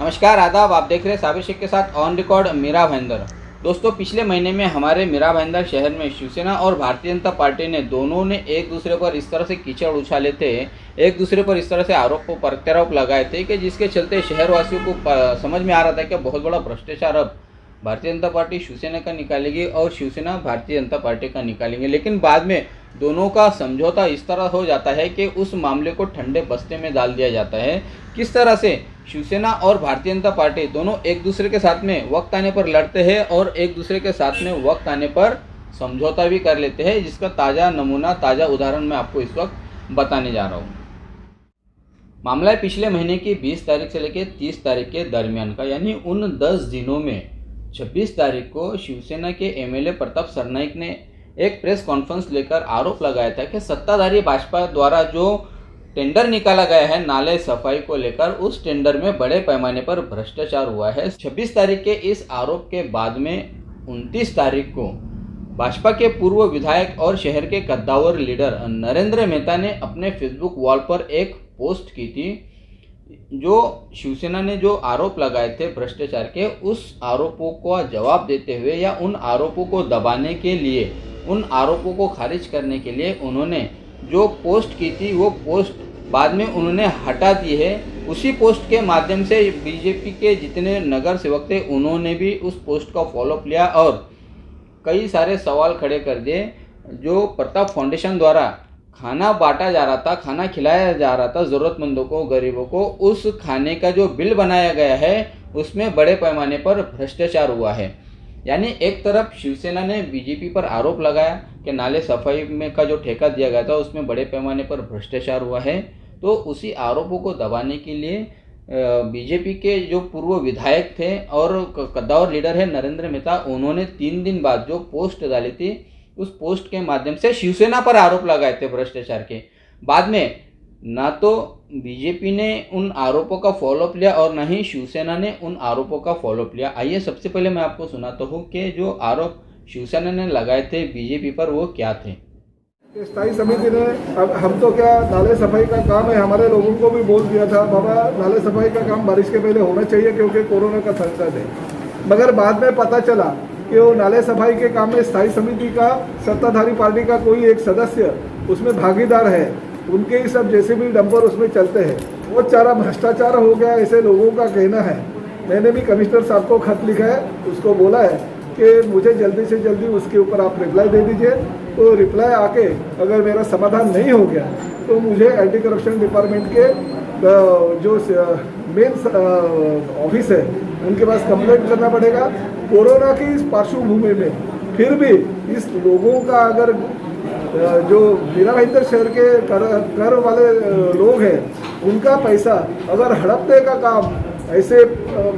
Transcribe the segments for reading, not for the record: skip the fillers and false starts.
नमस्कार, आदाब। आप देख रहे हैं साबिर शेख के साथ ऑन रिकॉर्ड मीरा भाईंदर। दोस्तों, पिछले महीने में हमारे मीरा भाईंदर शहर में शिवसेना और भारतीय जनता पार्टी ने दोनों ने एक दूसरे पर इस तरह से कीचड़ उछाले थे, एक दूसरे पर इस तरह से आरोप प्रत्यारोप लगाए थे कि जिसके चलते शहरवासियों को समझ में आ रहा था कि बहुत बड़ा भ्रष्टाचार अब भारतीय जनता पार्टी शिवसेना का निकालेगी और शिवसेना भारतीय जनता पार्टी का निकालेंगे। लेकिन बाद में दोनों का समझौता इस तरह हो जाता है कि उस मामले को ठंडे बस्ते में डाल दिया जाता है। किस तरह से शिवसेना और भारतीय जनता पार्टी दोनों एक दूसरे के साथ में वक्त आने पर लड़ते हैं और एक दूसरे के साथ में वक्त आने पर समझौता भी कर लेते हैं, जिसका ताज़ा नमूना, ताज़ा उदाहरण मैं आपको इस वक्त बताने जा रहा हूँ। मामला है पिछले महीने की 20 तारीख से लेकर 30 तारीख के दरमियान का, यानी उन 10 दिनों में 26 तारीख को शिवसेना के एमएलए प्रताप सरनाईक ने एक प्रेस कॉन्फ्रेंस लेकर आरोप लगाया था कि सत्ताधारी भाजपा द्वारा जो टेंडर निकाला गया है नाले सफाई को लेकर, उस टेंडर में बड़े पैमाने पर भ्रष्टाचार हुआ है। 26 तारीख के इस आरोप के बाद में 29 तारीख को भाजपा के पूर्व विधायक और शहर के कद्दावर लीडर नरेंद्र मेहता ने अपने फेसबुक वॉल पर एक पोस्ट की थी, जो शिवसेना ने जो आरोप लगाए थे भ्रष्टाचार के, उस आरोपों का जवाब देते हुए या उन आरोपों को दबाने के लिए, उन आरोपों को खारिज करने के लिए उन्होंने जो पोस्ट की थी वो पोस्ट बाद में उन्होंने हटा दी है। उसी पोस्ट के माध्यम से बीजेपी के जितने नगर सेवक थे उन्होंने भी उस पोस्ट का फॉलोअप लिया और कई सारे सवाल खड़े कर दिए। जो प्रताप फाउंडेशन द्वारा खाना बांटा जा रहा था, खाना खिलाया जा रहा था ज़रूरतमंदों को, गरीबों को, उस खाने का जो बिल बनाया गया है उसमें बड़े पैमाने पर भ्रष्टाचार हुआ है। यानी एक तरफ शिवसेना ने बीजेपी पर आरोप लगाया कि नाले सफाई में का जो ठेका दिया गया था उसमें बड़े पैमाने पर भ्रष्टाचार हुआ है, तो उसी आरोपों को दबाने के लिए बीजेपी के जो पूर्व विधायक थे और कद्दावर लीडर है नरेंद्र मेहता, उन्होंने 3 दिन बाद जो पोस्ट डाली थी उस पोस्ट के माध्यम से शिवसेना पर आरोप लगाए थे भ्रष्टाचार के। बाद में ना तो बीजेपी ने उन आरोपों का फॉलोअप लिया और ना ही शिवसेना ने उन आरोपों का फॉलोअप लिया। आइए सबसे पहले मैं आपको सुनाता हूँ कि जो आरोप शिवसेना ने लगाए थे बीजेपी पर वो क्या थे। स्थायी समिति ने अब हम तो क्या नाले सफाई का काम है, हमारे लोगों को भी बोल दिया था बाबा नाले सफाई का काम बारिश के पहले होना चाहिए क्योंकि कोरोना का संकट है। मगर बाद में पता चला कि वो नाले सफाई के काम में स्थायी समिति का सत्ताधारी पार्टी का कोई एक सदस्य उसमें भागीदार है, उनके ही सब जैसे भी डंपर उसमें चलते हैं। वो चारा भ्रष्टाचार हो गया ऐसे लोगों का कहना है। मैंने भी कमिश्नर साहब को खत लिखा है, उसको बोला है कि मुझे जल्दी से जल्दी उसके ऊपर आप रिप्लाई दे दीजिए। तो रिप्लाई आके अगर मेरा समाधान नहीं हो गया तो मुझे एंटी करप्शन डिपार्टमेंट के जो मेन ऑफिस है उनके पास कंप्लेंट करना पड़ेगा। कोरोना की इस पार्श्वभूमि में फिर भी इस लोगों का अगर जो मीरा भाईंदर शहर के कर वाले लोग हैं उनका पैसा अगर हड़पने का काम ऐसे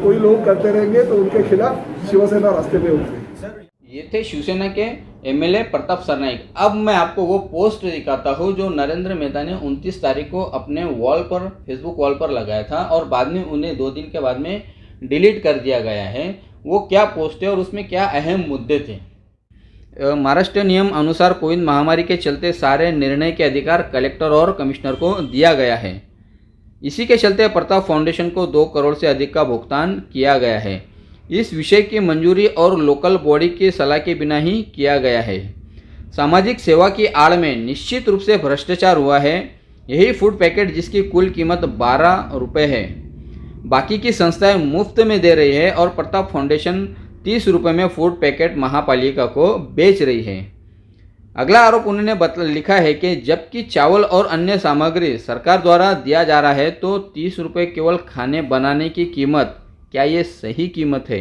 कोई लोग करते रहेंगे तो उनके खिलाफ शिवसेना रास्ते पे उतरेगी। ये थे शिवसेना के एमएलए प्रताप सरनाईक। अब मैं आपको वो पोस्ट दिखाता हूँ जो नरेंद्र मेहता ने 29 तारीख को अपने वॉल पर, फेसबुक वॉल पर लगाया था और बाद में उन्हें 2 दिन के बाद में डिलीट कर दिया गया है। वो क्या पोस्ट है और उसमें क्या अहम मुद्दे थे। महाराष्ट्र नियम अनुसार कोविड महामारी के चलते सारे निर्णय के अधिकार कलेक्टर और कमिश्नर को दिया गया है। इसी के चलते प्रताप फाउंडेशन को 2 करोड़ से अधिक का भुगतान किया गया है। इस विषय की मंजूरी और लोकल बॉडी की सलाह के बिना ही किया गया है। सामाजिक सेवा की आड़ में निश्चित रूप से भ्रष्टाचार हुआ है। यही फूड पैकेट जिसकी कुल कीमत 12 रुपये है, बाकी की संस्थाएं मुफ्त में दे रही है और प्रताप फाउंडेशन 30 रुपये में फूड पैकेट महापालिका को बेच रही है। अगला आरोप उन्होंने लिखा है कि जबकि चावल और अन्य सामग्री सरकार द्वारा दिया जा रहा है तो 30 रुपये केवल खाने बनाने की कीमत, क्या ये सही कीमत है?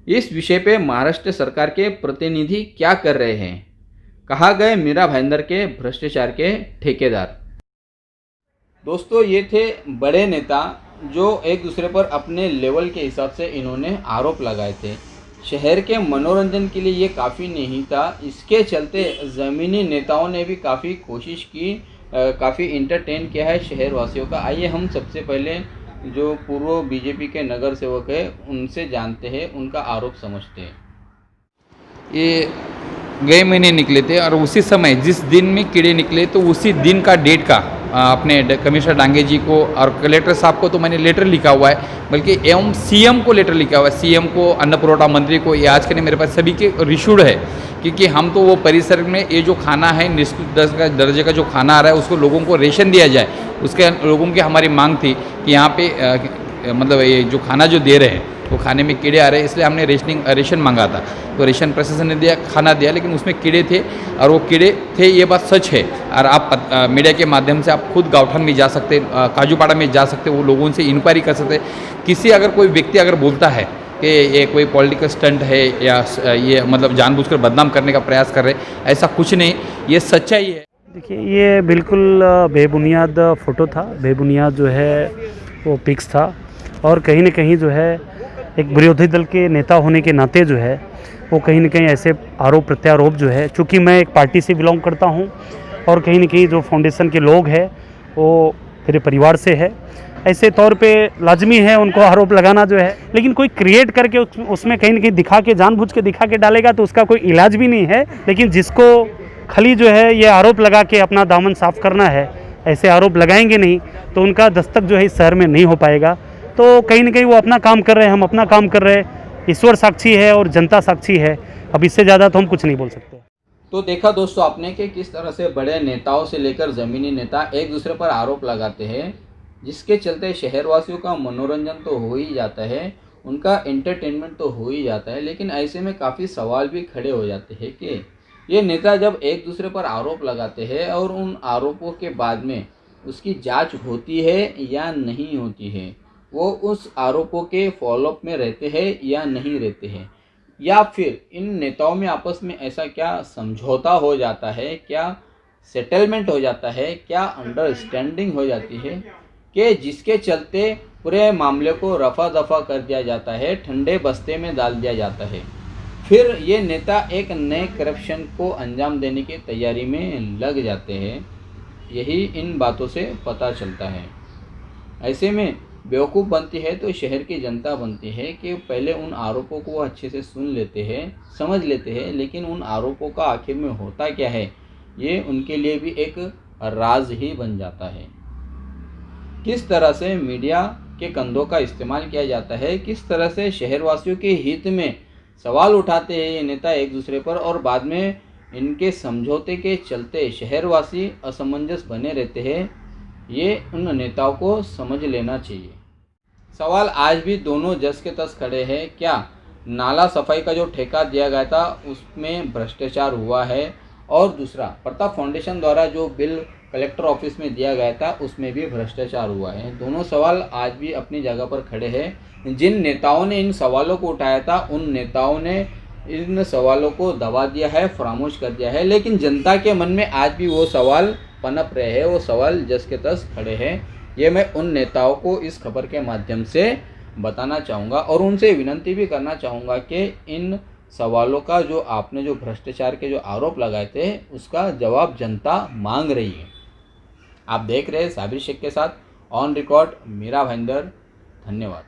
इस विषय पे महाराष्ट्र सरकार के प्रतिनिधि क्या कर रहे हैं, कहा गए मीरा भाईंदर के भ्रष्टाचार के ठेकेदार। दोस्तों, ये थे बड़े नेता जो एक दूसरे पर अपने लेवल के हिसाब से इन्होंने आरोप लगाए थे। शहर के मनोरंजन के लिए ये काफ़ी नहीं था, इसके चलते ज़मीनी नेताओं ने भी काफ़ी कोशिश की, काफ़ी इंटरटेन किया है शहरवासियों का। आइए हम सबसे पहले जो पूर्व बीजेपी के नगर सेवक है उनसे जानते हैं, उनका आरोप समझते हैं। ये गए महीने निकले थे और उसी समय जिस दिन में कीड़े निकले तो उसी दिन का डेट का अपने कमिश्नर डांगे जी को और कलेक्टर साहब को तो मैंने लेटर लिखा हुआ है, बल्कि एवं सीएम को लेटर लिखा हुआ है, सीएम को, अन्न पुरवठा मंत्री को। ये आज के लिए मेरे पास सभी के रिशूड है, क्योंकि हम तो वो परिसर में ये जो खाना है निष्कृत दर्जे का जो खाना आ रहा है उसको लोगों को रेशन दिया जाए, उसके लोगों की हमारी मांग थी कि यहाँ पे मतलब ये जो खाना जो दे रहे हैं वो खाने में कीड़े आ रहे हैं, इसलिए हमने रेशन मांगा था। तो रेशन प्रशासन ने दिया, खाना दिया, लेकिन उसमें कीड़े थे और वो कीड़े थे, ये बात सच है। और आप मीडिया के माध्यम से आप खुद गाँवठान में जा सकते, काजूपाड़ा में जा सकते, वो लोगों से इंक्वायरी कर सकते। किसी अगर कोई व्यक्ति अगर बोलता है कि ये कोई पॉलिटिकल स्टंट है या ये मतलब जानबूझकर बदनाम करने का प्रयास कर रहे, ऐसा कुछ नहीं, ये सच्चाई है। देखिए, ये बिल्कुल बेबुनियाद फ़ोटो था, बेबुनियाद जो है वो पिक्स था, और कहीं न कहीं जो है एक विरोधी दल के नेता होने के नाते जो है वो कहीं न कहीं ऐसे आरोप प्रत्यारोप जो है, चूँकि मैं एक पार्टी से बिलोंग करता हूँ और कहीं न कहीं जो फाउंडेशन के लोग हैं वो मेरे परिवार से है, ऐसे तौर पे लाजमी है उनको आरोप लगाना जो है। लेकिन कोई क्रिएट करके उसमें कहीं न कहीं दिखा के, जानबूझ के दिखा के डालेगा तो उसका कोई इलाज भी नहीं है। लेकिन जिसको खाली जो है ये आरोप लगा के अपना दामन साफ़ करना है, ऐसे आरोप लगाएंगे नहीं तो उनका दस्तक जो है इस शहर में नहीं हो पाएगा। तो कहीं न कहीं वो अपना काम कर रहे हैं, हम अपना काम कर रहे हैं, ईश्वर साक्षी है और जनता साक्षी है। अब इससे ज़्यादा तो हम कुछ नहीं बोल सकते। तो देखा दोस्तों आपने कि किस तरह से बड़े नेताओं से लेकर ज़मीनी नेता एक दूसरे पर आरोप लगाते हैं, जिसके चलते शहरवासियों का मनोरंजन तो हो ही जाता है, उनका एंटरटेनमेंट तो हो ही जाता है, लेकिन ऐसे में काफ़ी सवाल भी खड़े हो जाते हैं कि ये नेता जब एक दूसरे पर आरोप लगाते हैं और उन आरोपों के बाद में उसकी जांच होती है या नहीं होती है, वो उस आरोपों के फॉलोअप में रहते हैं या नहीं रहते हैं, या फिर इन नेताओं में आपस में ऐसा क्या समझौता हो जाता है, क्या सेटलमेंट हो जाता है, क्या अंडरस्टैंडिंग हो जाती है कि जिसके चलते पूरे मामले को रफा दफा कर दिया जाता है, ठंडे बस्ते में डाल दिया जाता है। फिर ये नेता एक नए करप्शन को अंजाम देने की तैयारी में लग जाते हैं। यही इन बातों से पता चलता है। ऐसे में बेवकूफ़ बनती है तो शहर की जनता बनती है कि पहले उन आरोपों को अच्छे से सुन लेते हैं, समझ लेते हैं, लेकिन उन आरोपों का आखिर में होता क्या है ये उनके लिए भी एक राज ही बन जाता है। किस तरह से मीडिया के कंधों का इस्तेमाल किया जाता है, किस तरह से शहरवासियों के हित में सवाल उठाते हैं ये नेता एक दूसरे पर, और बाद में इनके समझौते के चलते शहरवासी असमंजस बने रहते हैं, ये उन नेताओं को समझ लेना चाहिए। सवाल आज भी दोनों जस के तस खड़े हैं। क्या नाला सफाई का जो ठेका दिया गया था उसमें भ्रष्टाचार हुआ है, और दूसरा प्रताप फाउंडेशन द्वारा जो बिल कलेक्टर ऑफिस में दिया गया था उसमें भी भ्रष्टाचार हुआ है। दोनों सवाल आज भी अपनी जगह पर खड़े हैं। जिन नेताओं ने इन सवालों को उठाया था उन नेताओं ने इन सवालों को दबा दिया है, फरामोश कर दिया है, लेकिन जनता के मन में आज भी वो सवाल पनप रहे हैं, वो सवाल जस के तस खड़े हैं। ये मैं उन नेताओं को इस खबर के माध्यम से बताना चाहूँगा और उनसे विनती भी करना चाहूँगा कि इन सवालों का जो आपने जो भ्रष्टाचार के जो आरोप लगाए थे उसका जवाब जनता मांग रही है। आप देख रहे हैं साबिर शेख के साथ ऑन रिकॉर्ड मीरा भाईंदर। धन्यवाद।